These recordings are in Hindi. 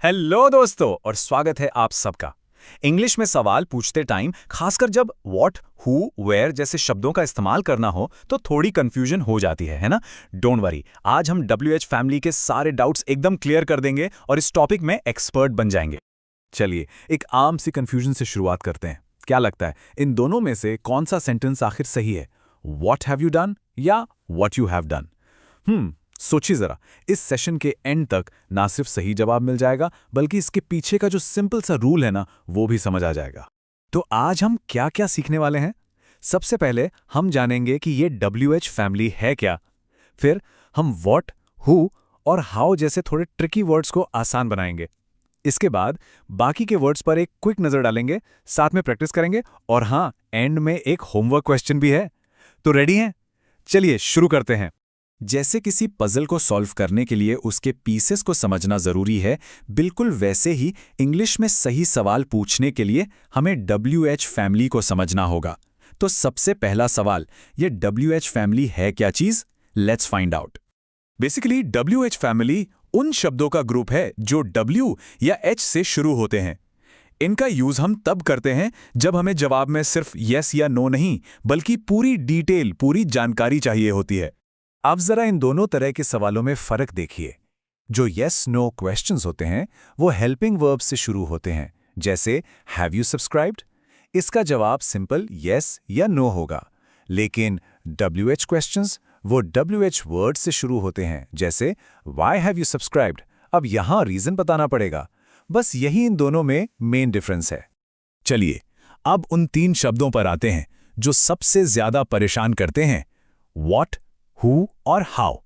हेलो दोस्तों और स्वागत है आप सबका। इंग्लिश में सवाल पूछते टाइम खासकर जब व्हाट, हु, वेयर जैसे शब्दों का इस्तेमाल करना हो तो थोड़ी कंफ्यूजन हो जाती है ना। डोंट वरी, आज हम WH फैमिली के सारे डाउट्स एकदम क्लियर कर देंगे और इस टॉपिक में एक्सपर्ट बन जाएंगे। चलिए एक आम सी कंफ्यूजन से शुरुआत करते हैं। क्या लगता है इन दोनों में से कौन सा सेंटेंस आखिर सही है, व्हाट हैव यू डन या व्हाट यू हैव डन? सोचिए जरा, इस सेशन के एंड तक ना सिर्फ सही जवाब मिल जाएगा बल्कि इसके पीछे का जो सिंपल सा रूल है ना वो भी समझ आ जाएगा। तो आज हम क्या क्या सीखने वाले हैं? सबसे पहले हम जानेंगे कि ये WH फैमिली है क्या। फिर हम व्हाट, हु और हाउ जैसे थोड़े ट्रिकी वर्ड्स को आसान बनाएंगे। इसके बाद बाकी के वर्ड्स पर एक क्विक नजर डालेंगे, साथ में प्रैक्टिस करेंगे और हाँ, एंड में एक होमवर्क क्वेश्चन भी है। तो रेडी हैं? चलिए शुरू करते हैं। जैसे किसी पजल को सॉल्व करने के लिए उसके पीसेस को समझना जरूरी है, बिल्कुल वैसे ही इंग्लिश में सही सवाल पूछने के लिए हमें WH फैमिली को समझना होगा। तो सबसे पहला सवाल, ये WH फैमिली है क्या चीज? Let's find out. Basically WH family उन शब्दों का ग्रुप है जो W या H से शुरू होते हैं। इनका यूज हम तब करते हैं जब हमें जवाब में सिर्फ यस या नो नहीं बल्कि पूरी डिटेल, पूरी जानकारी चाहिए होती है। अब जरा इन दोनों तरह के सवालों में फर्क देखिए। जो यस नो क्वेश्चंस होते हैं वो हेल्पिंग वर्ब से शुरू होते हैं, जैसे हैव यू सब्सक्राइब्ड। इसका जवाब सिंपल यस या नो होगा। लेकिन WH क्वेश्चंस वो WH वर्ड से शुरू होते हैं, जैसे व्हाई हैव यू सब्सक्राइब्ड। अब यहां रीजन बताना पड़ेगा। बस यही इन दोनों में मेन डिफरेंस है। चलिए अब उन 3 शब्दों पर आते हैं जो सबसे ज्यादा परेशान करते हैं, व्हाट, हु और हाउ।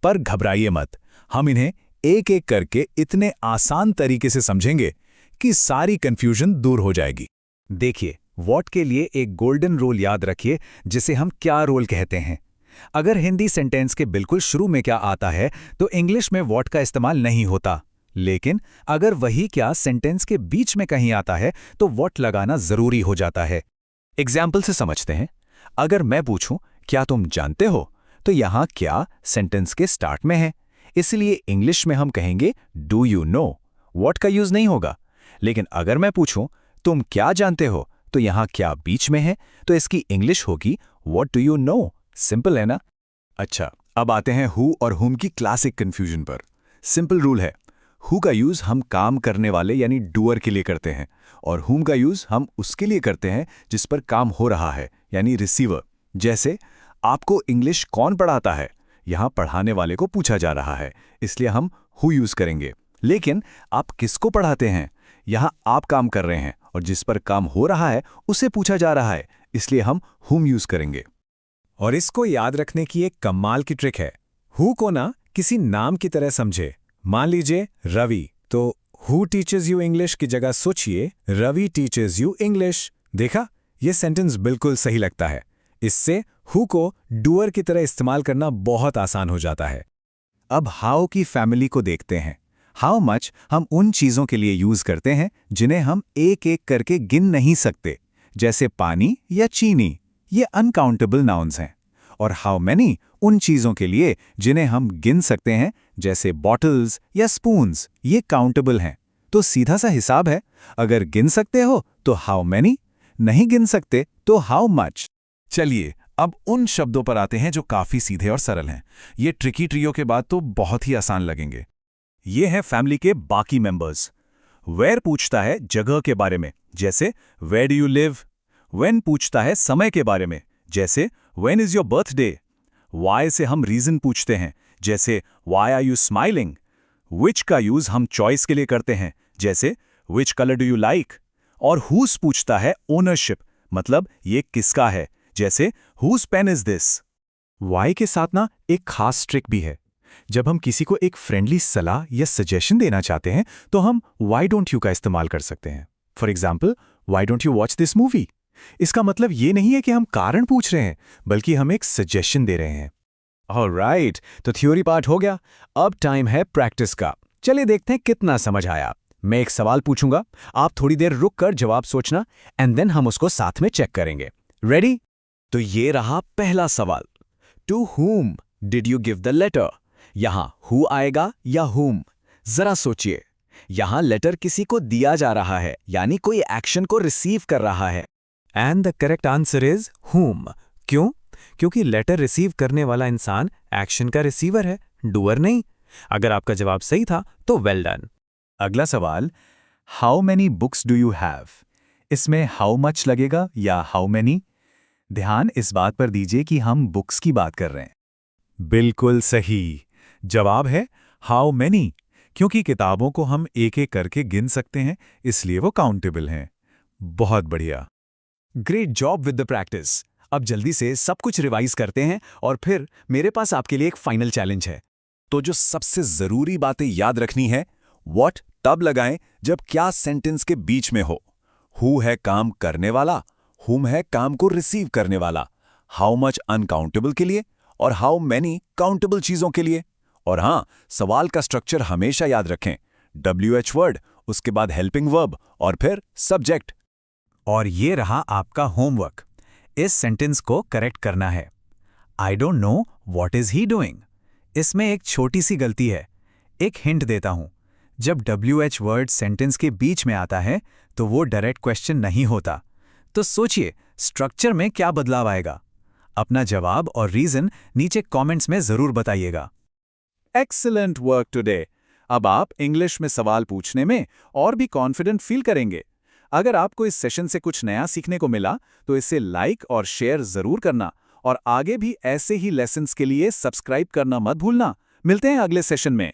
पर घबराइए मत, हम इन्हें एक एक करके इतने आसान तरीके से समझेंगे कि सारी कंफ्यूजन दूर हो जाएगी। देखिए, व्हाट के लिए एक गोल्डन रूल याद रखिए, जिसे हम क्या रोल कहते हैं। अगर हिंदी सेंटेंस के बिल्कुल शुरू में क्या आता है तो इंग्लिश में व्हाट का इस्तेमाल नहीं होता, लेकिन अगर वही क्या सेंटेंस के बीच में कहीं आता है तो व्हाट लगाना जरूरी हो जाता है। एग्जाम्पल से समझते हैं। अगर मैं पूछूं क्या तुम जानते हो, तो यहां क्या सेंटेंस के स्टार्ट में है, इसलिए इंग्लिश में हम कहेंगे डू यू नो, व्हाट का यूज नहीं होगा। लेकिन अगर मैं पूछूं तुम क्या जानते हो, तो यहां क्या बीच में है, तो इसकी इंग्लिश होगी what do you know. Simple है ना? अच्छा, अब आते हैं हु और हुम की क्लासिक कंफ्यूजन पर। सिंपल रूल है, हु का यूज हम काम करने वाले यानी डूअर के लिए करते हैं और हुम का यूज हम उसके लिए करते हैं जिस पर काम हो रहा है, यानी रिसीवर। जैसे आपको इंग्लिश कौन पढ़ाता है, यहां पढ़ाने वाले को पूछा जा रहा है, इसलिए हम हु यूज करेंगे। लेकिन आप किसको पढ़ाते हैं, यहां आप काम कर रहे हैं और जिस पर काम हो रहा है उसे पूछा जा रहा है, इसलिए हम हुम यूज करेंगे। और इसको याद रखने की एक कमाल की ट्रिक है। हु को ना किसी नाम की तरह समझे। मान लीजिए रवि, तो हु टीचर्स यू इंग्लिश की जगह सोचिए रवि टीचर्स यू इंग्लिश। देखा, यह सेंटेंस बिल्कुल सही लगता है। इससे हु को डूअर की तरह इस्तेमाल करना बहुत आसान हो जाता है। अब हाउ की फैमिली को देखते हैं। हाउ मच हम उन चीजों के लिए यूज करते हैं जिन्हें हम एक एक करके गिन नहीं सकते, जैसे पानी या चीनी, ये अनकाउंटेबल नाउन्स हैं। और हाउ मैनी उन चीजों के लिए जिन्हें हम गिन सकते हैं, जैसे बॉटल्स या स्पून्स, ये काउंटेबल हैं। तो सीधा सा हिसाब है, अगर गिन सकते हो तो हाउ मैनी, नहीं गिन सकते तो हाउ मच। चलिए अब उन शब्दों पर आते हैं जो काफी सीधे और सरल हैं। ये ट्रिकी ट्रियो के बाद तो बहुत ही आसान लगेंगे। ये है फैमिली के बाकी मेंबर्स। वेयर पूछता है जगह के बारे में, जैसे where do you live. When पूछता है समय के बारे में, जैसे when is your birthday. Why से हम रीजन पूछते हैं, जैसे why are you smiling. Which का यूज हम चॉइस के लिए करते हैं, जैसे which colour do you like. और हुज पूछता है ओनरशिप, मतलब ये किसका है, जैसे हुज पेन इज दिस। वाई के साथ ना एक खास ट्रिक भी है। जब हम किसी को एक फ्रेंडली सलाह या सजेशन देना चाहते हैं तो हम वाई डोंट यू का इस्तेमाल कर सकते हैं। For example, why don't you watch this movie. इसका मतलब ये नहीं है कि हम कारण पूछ रहे हैं, बल्कि हम एक सजेशन दे रहे हैं। ऑलराइट, तो थ्योरी पार्ट हो गया। अब टाइम है प्रैक्टिस का। चलिए देखते हैं कितना समझ आया। मैं एक सवाल पूछूंगा, आप थोड़ी देर रुक कर जवाब सोचना एंड देन हम उसको साथ में चेक करेंगे। रेडी? तो ये रहा पहला सवाल। To whom did you give the letter? यहां हु आएगा या whom? जरा सोचिए। यहाँ लेटर किसी को दिया जा रहा है, यानी कोई एक्शन को रिसीव कर रहा है। And the correct answer is whom। क्यों? क्योंकि लेटर रिसीव करने वाला इंसान एक्शन का रिसीवर है, डूअर नहीं। अगर आपका जवाब सही था तो वेल डन। अगला सवाल, how many books do you have? इसमें हाउ मच लगेगा या हाउ मैनी? ध्यान इस बात पर दीजिए कि हम बुक्स की बात कर रहे हैं। बिल्कुल सही जवाब है हाउ मैनी, क्योंकि किताबों को हम एक एक करके गिन सकते हैं, इसलिए वो काउंटेबल हैं। बहुत बढ़िया। Great job with the practice. अब जल्दी से सब कुछ रिवाइज करते हैं और फिर मेरे पास आपके लिए एक फाइनल चैलेंज है। तो जो सबसे जरूरी बातें याद रखनी है, व्हाट तब लगाएं जब क्या सेंटेंस के बीच में हो। हु है काम करने वाला, हुम है काम को रिसीव करने वाला, हाउ मच अनकाउंटेबल के लिए और हाउ मैनी काउंटेबल चीजों के लिए। और हाँ, सवाल का स्ट्रक्चर हमेशा याद रखें, WH वर्ड, उसके बाद हेल्पिंग वर्ब और फिर सब्जेक्ट। और ये रहा आपका होमवर्क। इस सेंटेंस को करेक्ट करना है। I don't know what is he doing. इसमें एक छोटी सी गलती है। एक हिंट देता हूं, जब WH वर्ड सेंटेंस के बीच में आता है तो वो डायरेक्ट क्वेश्चन नहीं होता। तो सोचिए स्ट्रक्चर में क्या बदलाव आएगा। अपना जवाब और रीजन नीचे कमेंट्स में जरूर बताइएगा। Excellent work today. अब आप इंग्लिश में सवाल पूछने में और भी कॉन्फिडेंट फील करेंगे। अगर आपको इस सेशन से कुछ नया सीखने को मिला तो इसे लाइक और शेयर जरूर करना और आगे भी ऐसे ही लेसन्स के लिए सब्सक्राइब करना मत भूलना। मिलते हैं अगले सेशन में।